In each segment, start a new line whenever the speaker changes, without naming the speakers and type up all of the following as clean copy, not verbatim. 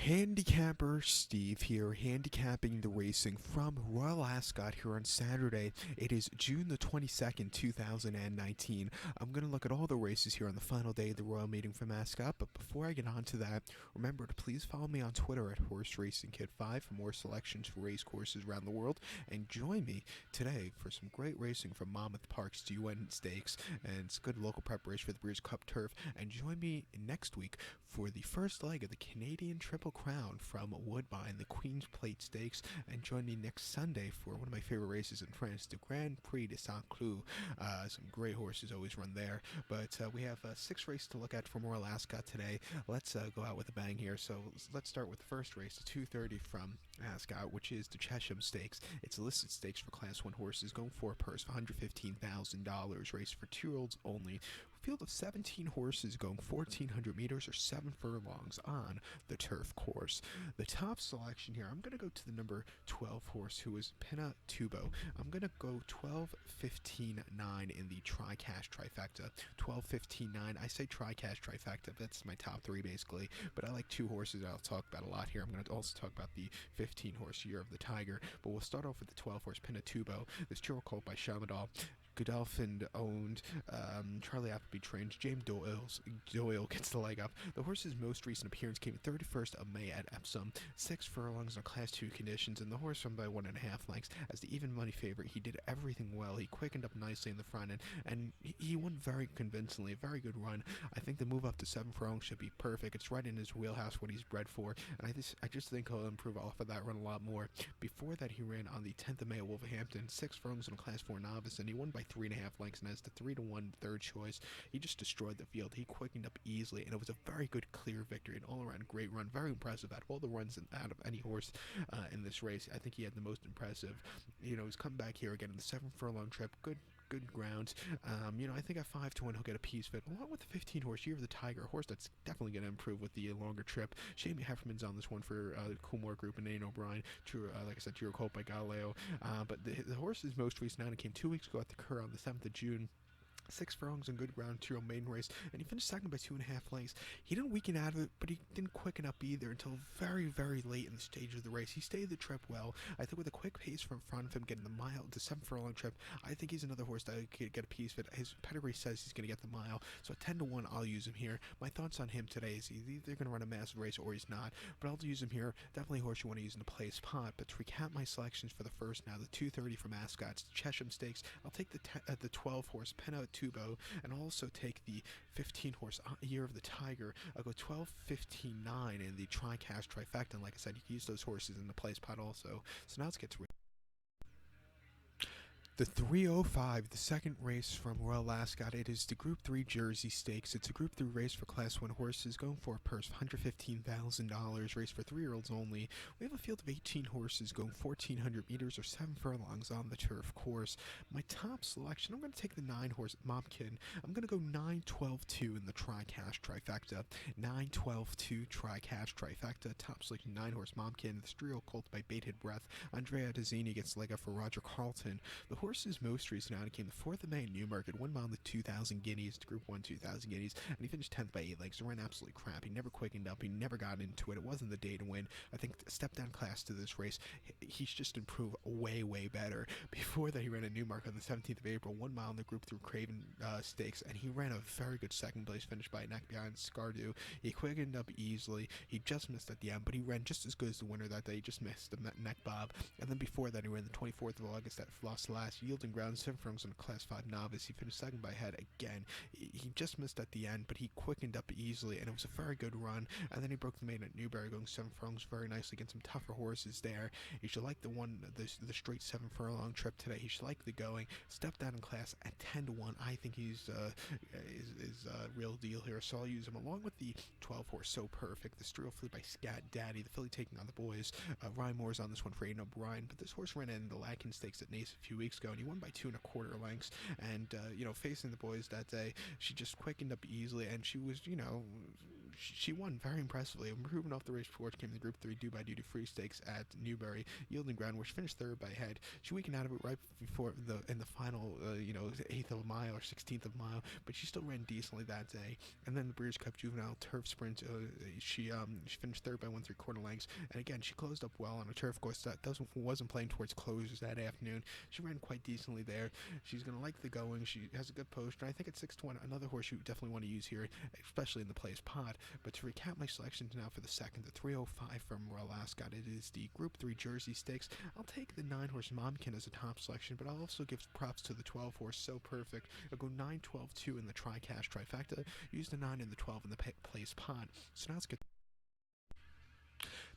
Handicapper Steve here, handicapping the racing from Royal Ascot here on Saturday. It is June the 22nd, 2019. I'm going to look at all the races here on the final day of the Royal Meeting from Ascot, but before I get on to that, remember to please follow me on Twitter at Horse Racing Kid 5 for more selections for race courses around the world, and join me today for some great racing from Monmouth Park's UN Stakes, and it's good local preparation for the Breeders' Cup Turf, and join me next week for the first leg of the Canadian Triple Crown from Woodbine, the Queen's Plate Stakes, and join me next Sunday for one of my favorite races in France, the Grand Prix de Saint-Cloud. Some great horses always run there, but we have 6 races to look at from Royal Ascot today. Let's go out with a bang here. So let's start with the first race, the 2:30 from Ascot, which is the Chesham Stakes. It's a listed stakes for Class 1 horses, going for a purse of $115,000, race for 2-year-olds only. Field of 17 horses going 1,400 meters or 7 furlongs on the turf course. The top selection here, I'm going to go to the number 12 horse, who is Pinna Tubo. I'm going to go 12-15-9 in the Tri-Cash Trifecta. 12-15-9. I say Tri-Cash Trifecta, that's my top 3 basically, but I like 2 horses that I'll talk about a lot here. I'm going to also talk about the 15 horse Year of the Tiger, but we'll start off with the 12 horse Pinna Tubo. This two-year-old colt by Shamadal. Godolphin owned, Charlie Appleby trains, James Doyle gets the leg up. The horse's most recent appearance came 31st of May at Epsom, 6 furlongs on Class 2 conditions, and the horse won by 1.5 lengths. As the even money favorite, he did everything well. He quickened up nicely in the front end, and he won very convincingly, a very good run. I think the move up to 7 furlongs should be perfect. It's right in his wheelhouse, what he's bred for, and I just think he'll improve off of that run a lot more. Before that, he ran on the 10th of May at Wolverhampton, 6 furlongs in a Class 4 novice, and he won by 3.5 lengths, and as the 3-1 third choice, he just destroyed the field. He quickened up easily, and it was a very good, clear victory, an all-around great run, very impressive out of all the runs out of any horse in this race. I think he had the most impressive. He's come back here again in the 7 furlong trip, good ground. I think at 5-1 he'll get a piece of it, along with the 15 horse Year of the Tiger, a horse that's definitely going to improve with the longer trip. Jamie Hefferman's on this one for the Coolmore Group, and Nate O'Brien, like I said, True Colt by Galileo. But the horse's most recent outing came 2 weeks ago at the Cur on the 7th of June. 6 furlongs in good ground, 2-year-old maiden race, and he finished second by 2.5 lengths. He didn't weaken out of it, but he didn't quicken up either until very, very late in the stage of the race. He stayed the trip well. I think with a quick pace from front of him, getting the mile, the 7 furlong trip, I think he's another horse that could get a piece of it. His pedigree says he's going to get the mile, so at 10-1, I'll use him here. My thoughts on him today is he's either going to run a massive race or he's not, but I'll use him here. Definitely a horse you want to use in the play spot. But to recap my selections for the first now, the 2:30 from Ascot's Chesham Stakes, I'll take the 12 horse Pinna Tubo, and I'll also take the 15 horse Year of the Tiger. I'll go 12-15-9 in the Tri-Cash Trifecta, and like I said, you can use those horses in the play spot also. So now let's get to the 3:05, the second race from Royal Ascot. It is the Group 3 Jersey Stakes. It's a Group 3 race for Class 1 horses, going for a purse of $115,000, race for 3-year-olds only. We have a field of 18 horses going 1,400 meters or 7 furlongs on the turf course. My top selection, I'm going to take the 9 horse Momkin. I'm going to go 9-12-2 in the Tri-Cash Trifecta. 9-12-2 Tri-Cash Trifecta. Top selection, 9 horse Momkin. The 3-year-old colt by Bated Breath. Andrea Dazzini gets leg up for Roger Carlton. The horse's most recent outing came the 4th of May in Newmarket, 1 mile in the 2,000 guineas, Group 1 2,000 guineas, and he finished 10th by 8 lengths. He ran absolutely crap. He never quickened up. He never got into it. It wasn't the day to win. I think step down class to this race, he's just improved way, way better. Before that, he ran at Newmarket on the 17th of April, 1 mile in the Group 3 Craven Stakes, and he ran a very good second place finish by a neck behind Scardu. He quickened up easily. He just missed at the end, but he ran just as good as the winner that day. He just missed the neck bob. And then before that, he ran the 24th of August at Floss Last, yielding ground, 7 furlongs on a Class 5 novice. He finished second by head again. He just missed at the end, but he quickened up easily, and it was a very good run. And then he broke the maiden at Newbury, going 7 furlongs very nicely against some tougher horses there. He should like the straight 7 furlong trip today. He should like the going. Step down in class at 10-1. I think he's is real deal here, so I'll use him along with the 12 horse So Perfect. The Strill Flea by Scat Daddy, the filly taking on the boys. Ryan Moore's on this one for Aiden O'Brien, but this horse ran in the Lakin Stakes at Nace a few weeks ago, and he won by 2.25 lengths. And facing the boys that day, she just quickened up easily, and she was she won very impressively. Improving off the race before, came the Group 3 Dubai Duty Free Stakes at Newbury, yielding ground, where she finished third by head. She weakened out of it right before in the final, 8th of a mile or 16th of a mile, but she still ran decently that day. And then the Breeders' Cup Juvenile Turf Sprint, she finished third by 1 3/4 lengths, and again she closed up well on a turf course that wasn't playing towards closers that afternoon. She ran quite decently there. She's going to like the going. She has a good post, and I think at 6-1, another horse you definitely want to use here, especially in the place pod. But to recap my selections now for the second, the 305 from Royal Ascot, it is the Group 3 Jersey Stakes. I'll take the 9-horse Momkin as a top selection, but I'll also give props to the 12-horse So Perfect. I'll go 9, 12, 2 in the Tri-Cash Trifecta, use the 9 and the 12 in the place pod. So now let's get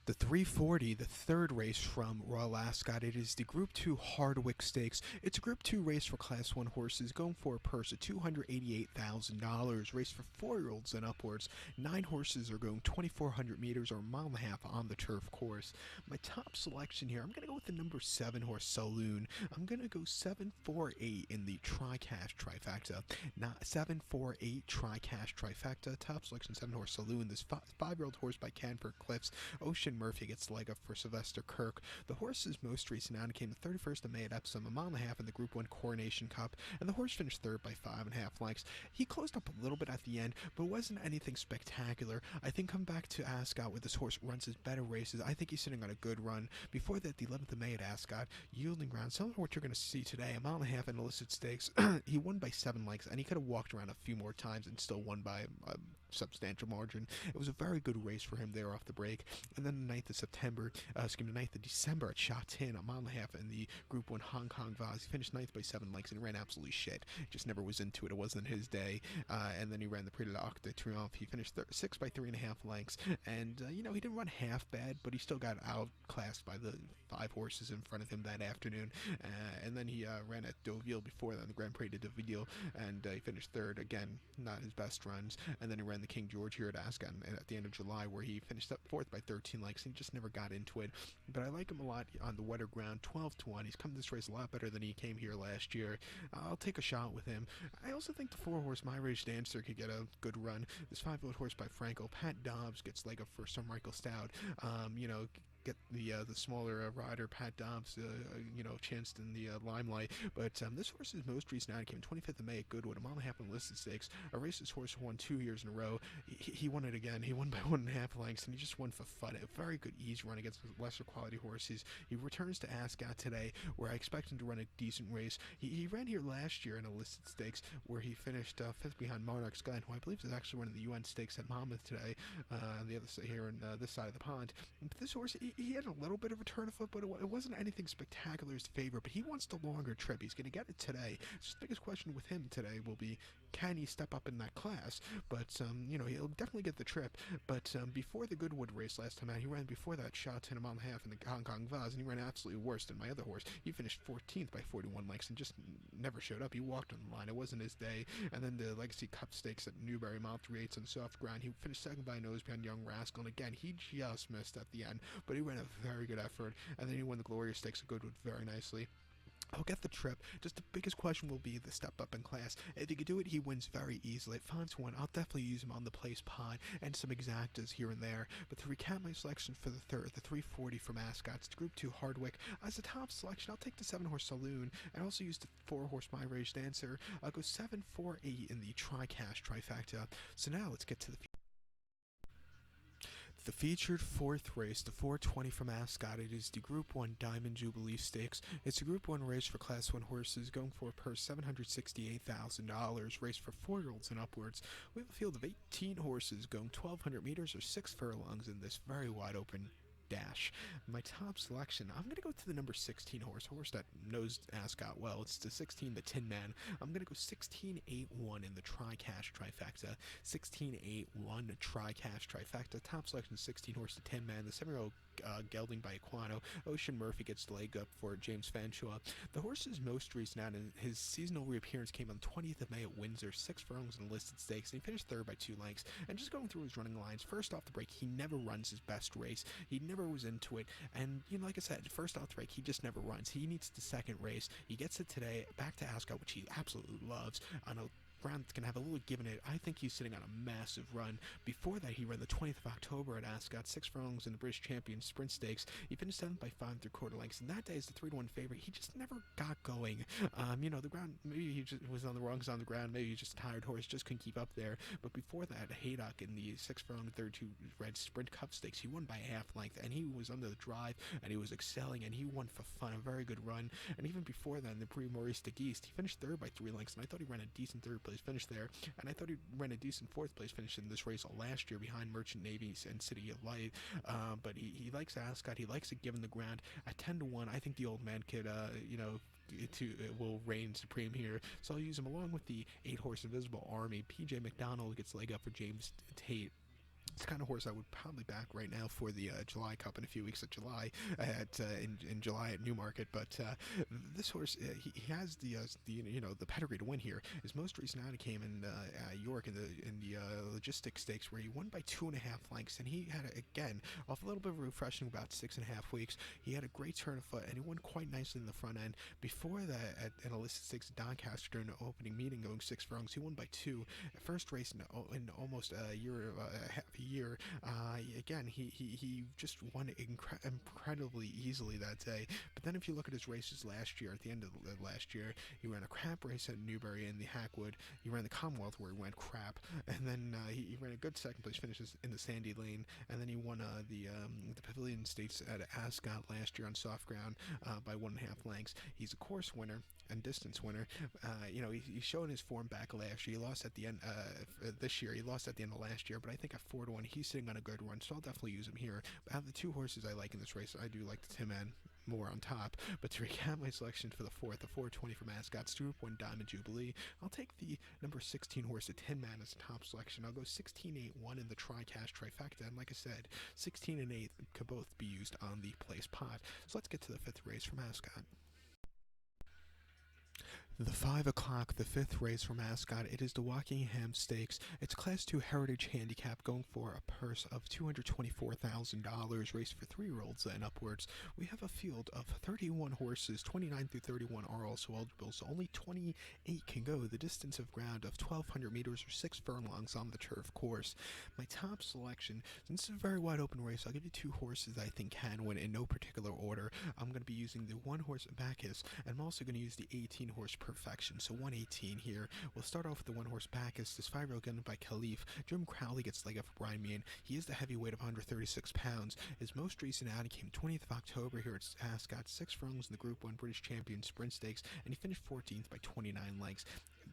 the 340, the third race from Royal Ascot. It is the Group 2 Hardwicke Stakes. It's a Group 2 race for Class 1 horses, going for a purse of $288,000. Race for 4-year-olds and upwards. 9 horses are going 2,400 meters or a mile and a half on the turf course. My top selection here, I'm going to go with the number 7 horse Saloon. I'm going to go 7-4-8 in the Tri-Cash Trifecta. Not 7-4-8 Tri-Cash Trifecta. Top selection 7 horse Saloon. This 5-year-old horse by Canford Cliffs. Ocean Murphy gets the leg up for Sylvester Kirk. The horse's most recent outing came the 31st of May at Epsom, a mile and a half in the Group 1 Coronation Cup, and the horse finished third by 5.5 lengths. He closed up a little bit at the end, but wasn't anything spectacular. I think come back to Ascot where this horse runs his better races. I think he's sitting on a good run. Before that, the 11th of May at Ascot, yielding ground, similar to what you're going to see today, a mile and a half in illicit stakes. He won by 7 lengths, and he could have walked around a few more times and still won by a substantial margin. It was a very good race for him there off the break. And then the 9th of December at Sha Tin, a mile and a half in the Group 1 Hong Kong Vase. He finished 9th by 7 lengths and ran absolutely shit. Just never was into it. It wasn't his day. And then he ran the Prix de l'Arc de Triomphe. He finished 6th by 3.5 lengths. And, he didn't run half bad, but he still got outclassed by the 5 horses in front of him that afternoon. And then he ran at Deauville before that, the Grand Prix de Deauville, and he finished third. Again, not his best runs. And then he ran the King George here at Ascot at the end of July, where he finished up 4th by 13 lengths. He just never got into it. But I like him a lot on the wetter ground, 12-1. He's come this race a lot better than he came here last year. I'll take a shot with him. I also think the 4-horse My Rage Dancer could get a good run. This 5-year-old horse by Franco, Pat Dobbs, gets leg up for Sir Michael Stout. Get the smaller rider, Pat Dobbs, chanced in the limelight. But this horse's most recent outing came 25th of May at Goodwood, a mile and a half in listed stakes. A race this horse won 2 years in a row. He won it again. He won by 1.5 lengths, and he just won for fun. A very good ease run against lesser quality horses. He returns to Ascot today, where I expect him to run a decent race. He ran here last year in a listed stakes, where he finished 5th behind Monarch's Glen, who I believe is actually running the UN Stakes at Monmouth today, on the other side here on this side of the pond. But this horse, he had a little bit of a turn of foot, but it wasn't anything spectacular as favor. But he wants the longer trip. He's going to get it today. So the biggest question with him today will be, can he step up in that class? But he'll definitely get the trip. But before the Goodwood race last time out, he ran before that Sha Tin a mile and a half in the Hong Kong Vase, and he ran absolutely worse than my other horse. He finished 14th by 41 lengths and just never showed up. He walked on the line. It wasn't his day. And then the Legacy Cup Stakes at Newbury, mile 3/8 on soft ground. He finished second by a nose behind Young Rascal, and again, he just missed at the end. But he ran a very good effort, and then he won the Glorious Stakes at Goodwood very nicely. I'll get the trip. Just the biggest question will be the step up in class. If he could do it, he wins very easily. At 5-1, I'll definitely use him on the place pod and some exactas here and there. But to recap my selection for the third, the 340 from Ascot's Group 2 Hardwicke, as a top selection, I'll take the 7-horse Saloon. I also use the 4-horse My Rage Dancer. I'll go 7-4-8 in the Tri-Cash Trifecta. So now let's get to the featured 4th race, the 420 from Ascot. It is the Group 1 Diamond Jubilee Stakes. It's a Group 1 race for Class 1 horses, going for a purse $768,000. Race for 4-year-olds and upwards. We have a field of 18 horses going 1,200 meters or 6 furlongs in this very wide open dash. My top selection, I'm going to go to the number 16 horse that knows Ascot well. It's the 16, the Tin Man. I'm going to go 16-8-1 in the Tri-Cash Trifecta. 16-8-1 Tri-Cash Trifecta. Top selection, 16 horse, the Tin Man. The 7-year-old gelding by Equano. Ocean Murphy gets the leg up for James Fanshawe. The horse's most recent out in his seasonal reappearance came on 20th of May at Windsor, 6 furlongs in listed stakes, and he finished third by 2 lengths. And just going through his running lines, first off the break, he never runs his best race. He never was into it, and like I said, first off the break, he just never runs. He needs the second race. He gets it today back to Ascot, which he absolutely loves, on a ground that's going to have a little give in it. I think he's sitting on a massive run. Before that, he ran the 20th of October at Ascot, 6 furlongs in the British Champion Sprint Stakes. He finished 7th by 5 3/4 lengths, and that day is the 3-1 favorite. He just never got going. The ground, maybe he just was on the wrong side of the ground, maybe he just a tired horse, just couldn't keep up there. But before that, Hardwicke in the 6 furlong 32 red Sprint Cup Stakes, he won by half length, and he was under the drive, and he was excelling, and he won for fun, a very good run. And even before that, in the Prix Maurice de Geest, he finished 3rd by 3 lengths, and I thought he ran a decent 3rd place finish there, and I thought he ran a decent 4th place finish in this race last year behind Merchant Navy and City of Light. But he likes Ascot, he likes it given the ground. At 10-1, I think the old man could, will reign supreme here. So I'll use him along with the 8-horse Invisible Army. PJ McDonald gets leg up for James Tate. It's the kind of horse I would probably back right now for the July Cup in a few weeks of July in July at Newmarket. But this horse, he has the pedigree to win here. His most recent outing came in York in the Logistics Stakes, where he won by 2.5 lengths, and he had again off a little bit of refreshing about 6.5 weeks. He had a great turn of foot, and he won quite nicely in the front end. Before that, at an illicit stakes at Doncaster during the opening meeting, going 6 furlongs, he won by 2. First race in almost a year, half a year. Again, he just won incredibly easily that day. But then if you look at his races last year, at the end of last year, he ran a crap race at Newbury in the Hackwood. He ran the Commonwealth where he went crap, and then he ran a good second place finishes in the Sandy Lane, and then he won the Pavilion Stakes at Ascot last year on soft ground by 1.5 lengths. He's a course winner and distance winner. He's showing his form back last year. He lost at the end this year. He lost at the end of last year, but I think at 4-1, he's sitting on a good run, so I'll definitely use him here. But out of the 2 horses I like in this race, I do like the Tin Man more on top. But to recap my selection for the 4th, the 420 from Ascot, Group 1 Diamond Jubilee, I'll take the number 16 horse, the Tin Man, as a top selection. I'll go 16-8-1 in the Tri-Cash Trifecta, and like I said, 16 and 8 could both be used on the place pot. So let's get to the 5th race from Ascot. The 5 o'clock, the 5th race from Ascot, it is the Wokingham Stakes. It's Class 2 Heritage Handicap, going for a purse of $224,000, race for 3-year-olds and upwards. We have a field of 31 horses, 29 through 31 are also eligible, so only 28 can go. The distance of ground of 1,200 meters or 6 furlongs on the turf course. My top selection, since it's a very wide open race, I'll give you 2 horses I think can win in no particular order. I'm going to be using the 1-horse Bacchus, and I'm also going to use the 18-horse Perfection, so 118 here. We'll start off with the 1-horse Bacchus. This 5-year-old gun by Khalif. Jim Crowley gets leg up for Brian Meehan. He is the heavyweight of 136 pounds. His most recent outing came 20th of October here at Ascot, 6 furlongs in the Group 1 British Champion Sprint Stakes, and he finished 14th by 29 lengths.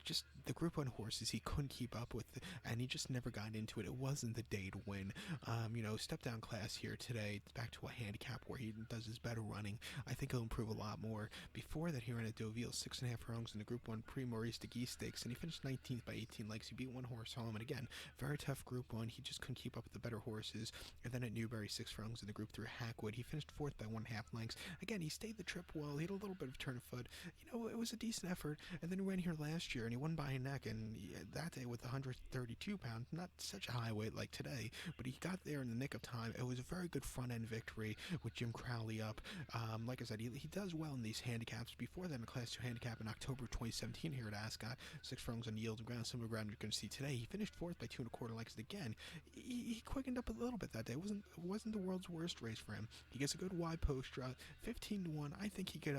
Just the Group 1 horses he couldn't keep up with, and he just never got into it. It wasn't the day to win. Step down class here today, back to a handicap where he does his better running. I think he'll improve a lot more. Before that, he ran at Deauville, 6.5 furlongs in the Group 1 Prix Maurice de Geest Stakes, and he finished 19th by 18 lengths. He beat 1 horse home, and again, very tough Group 1. He just couldn't keep up with the better horses. And then at Newbury, 6 furlongs in the Group 3 Hackwood, he finished 4th by 1.5 lengths. Again, he stayed the trip well. He had a little bit of turn of foot. It was a decent effort. And then he ran here last year, and he won by a neck, and that day with 132 pounds, not such a high weight like today, but he got there in the nick of time. It was a very good front-end victory with Jim Crowley up. Like I said, he does well in these handicaps. Before that, in a Class 2 handicap in October 2017 here at Ascot, 6 furlongs on yield and ground, similar ground you're going to see today. He finished 4th by 2 1/4 lengths. And again, he quickened up a little bit that day. It wasn't the world's worst race for him. He gets a good wide post route, 15-1. I think he could,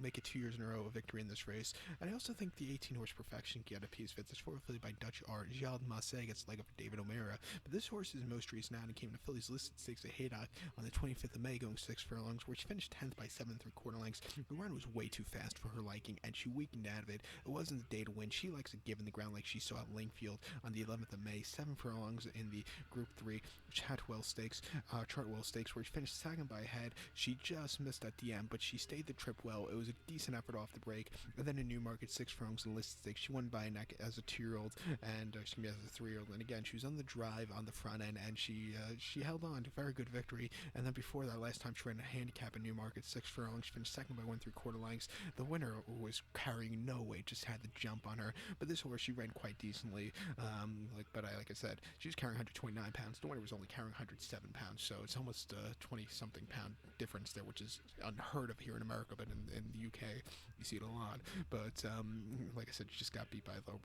make it 2 years in a row a victory in this race. And I also think the 18-horse Perfection can get a piece fit. This forfeited by Dutch Art. Giald Massé gets leg up for David O'Meara. But this horse's most recent outing came to Philly's listed stakes at Hardwicke on the 25th of May, going 6 furlongs, where she finished 10th by 7 3/4 lengths. The run was way too fast for her liking, and she weakened out of it. It wasn't the day to win. She likes a give in the ground like she saw at Lingfield on the 11th of May, 7 furlongs in the Group 3 Chartwell Stakes, where she finished 2nd by a head. She just missed at the end, but she stayed the trip well. It was a decent effort off the break. And then in Newmarket, 6 furlongs in listed stakes. She won by a neck as a 2-year-old, and as a 3-year-old. And again, she was on the drive on the front end, and she held on to a very good victory. And then before that, last time she ran a handicap in Newmarket, 6 furlongs. She finished 2nd by 1 3/4 lengths. The winner was carrying no weight, just had the jump on her. But this horse, she ran quite decently. Like I said, she was carrying 129 pounds. The winner was only carrying 107 pounds, so it's almost a 20-something pound difference there, which is unheard of here in America, but in the UK, you see it a lot. But like I said, just got beat by a low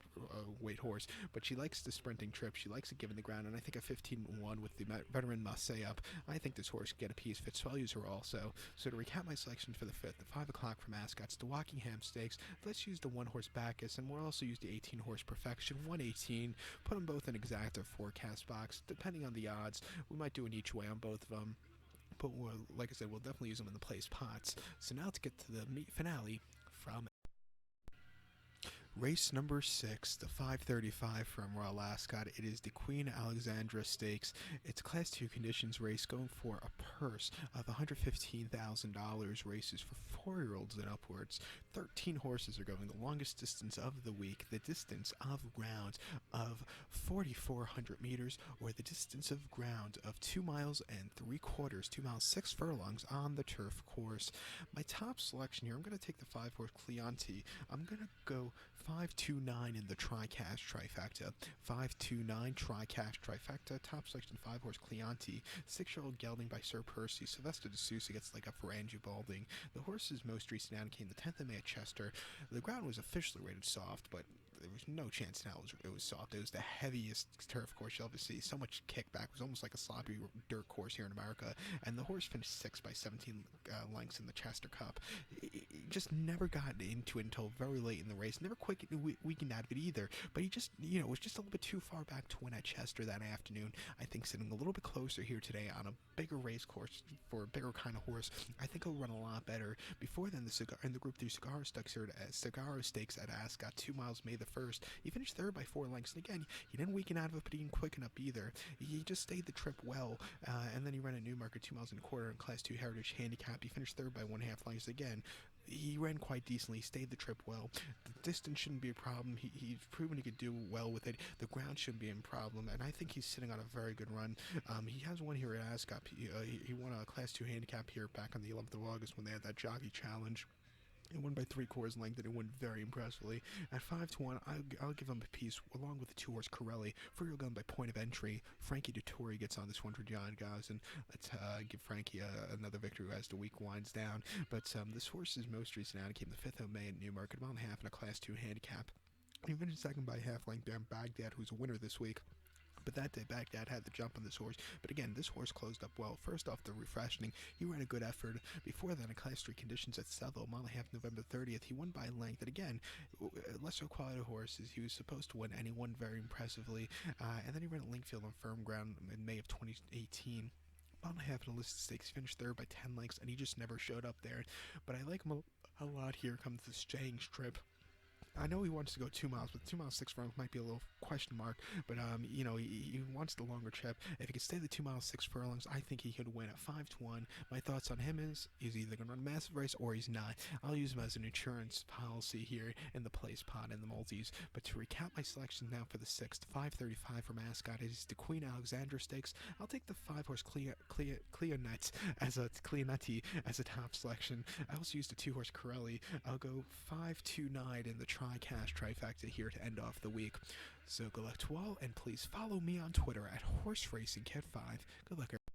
weight horse, but she likes the sprinting trip. She likes it given the ground, and I think a 15-1 with the veteran Massey up, I think this horse can get a piece. Fitzvalues her also. So to recap my selections for the 5th, the 5 o'clock from Ascot's the Wokingham Stakes. Let's use the 1 horse Bacchus, and we'll also use the 18 horse Perfection, 118. Put them both in exacta forecast box. Depending on the odds, we might do an each way on both of them. But like I said, we'll definitely use them in the place pots. So now to get to the meet finale from race number 6, the 535 from Royal Ascot. It is the Queen Alexandra Stakes. It's a Class 2 conditions race going for a purse of $115,000. Races for 4-year-olds and upwards. 13 horses are going the longest distance of the week, the distance of ground of 4,400 meters, or the distance of ground of 2 miles and 3/4, 2 miles 6 furlongs on the turf course. My top selection here, I'm going to take the 5 horse Cleonti. I'm going to go 529 in the tri-cash trifecta. 529 tri-cash trifecta. Top selection 5 horse Cleonti. 6-year-old gelding by Sir Percy. Sylvester de Sousa gets like up for Andrew Balding. The horse's most recent outing came the 10th of May at Chester. The ground was officially rated soft, but there was no chance in hell it was soft. It was the heaviest turf course you'll ever see. So much kickback. It was almost like a sloppy dirt course here in America. And the horse finished 6th by 17 lengths in the Chester Cup. It just never got into it until very late in the race. Never quick weakened out of it either. But he just, was just a little bit too far back to win at Chester that afternoon. I think sitting a little bit closer here today on a bigger race course for a bigger kind of horse, I think he'll run a lot better. Before then, in the Group 3 Cigar Stakes at Ascot, 2 miles May the 1st. He finished 3rd by 4 lengths. And again, he didn't weaken out of it, but he didn't quicken up either. He just stayed the trip well. And then he ran at Newmarket 2 miles and a quarter in Class 2 Heritage Handicap. He finished 3rd by 1/2 lengths again. He ran quite decently, stayed the trip well. The distance shouldn't be a problem. He's proven he could do well with it. The ground shouldn't be a problem, and I think he's sitting on a very good run. He has won here at Ascot. He won a Class 2 handicap here back on the 11th of August when they had that jockey challenge. He won by 3/4 length, and it won very impressively. At 5-1, I'll give him a piece along with the 2 horse Corelli. For your gun by point of entry, Frankie Dettori gets on this one for John Gosden. Let's give Frankie another victory as the week winds down. But this horse's most recent outing came the 5th of May at Newmarket, about half in a Class 2 handicap. He finished 2nd by 1/2 length down Baghdad, who's a winner this week. But that day, Baghdad had the jump on this horse. But again, this horse closed up well. First off, the refreshing. He ran a good effort. Before then, in Class 3 conditions at Southwell, mile and a half, November 30th, he won by length. And again, lesser quality horses. He was supposed to win, and he won very impressively. And then he ran at Linkfield on firm ground in May of 2018. Mile and a half in a listed stakes. He finished 3rd by 10 lengths, and he just never showed up there. But I like him a lot here. Comes the staying strip. I know he wants to go 2 miles, but 2 miles 6 furlongs might be a little question mark. But he wants the longer trip. If he could stay the 2 miles 6 furlongs, I think he could win at 5-1. My thoughts on him is he's either going to run a massive race or he's not. I'll use him as an insurance policy here in the place pot and the multis. But to recap my selections now for the 6th, 535 from Ascot is the Queen Alexandra Stakes. I'll take the 5 horse Cleonetti as a top selection. I also use the 2 horse Corelli. I'll go 529 in the tri-cash trifecta here to end off the week. So good luck to all, and please follow me on Twitter at HorseRacingKit5. Good luck, everyone.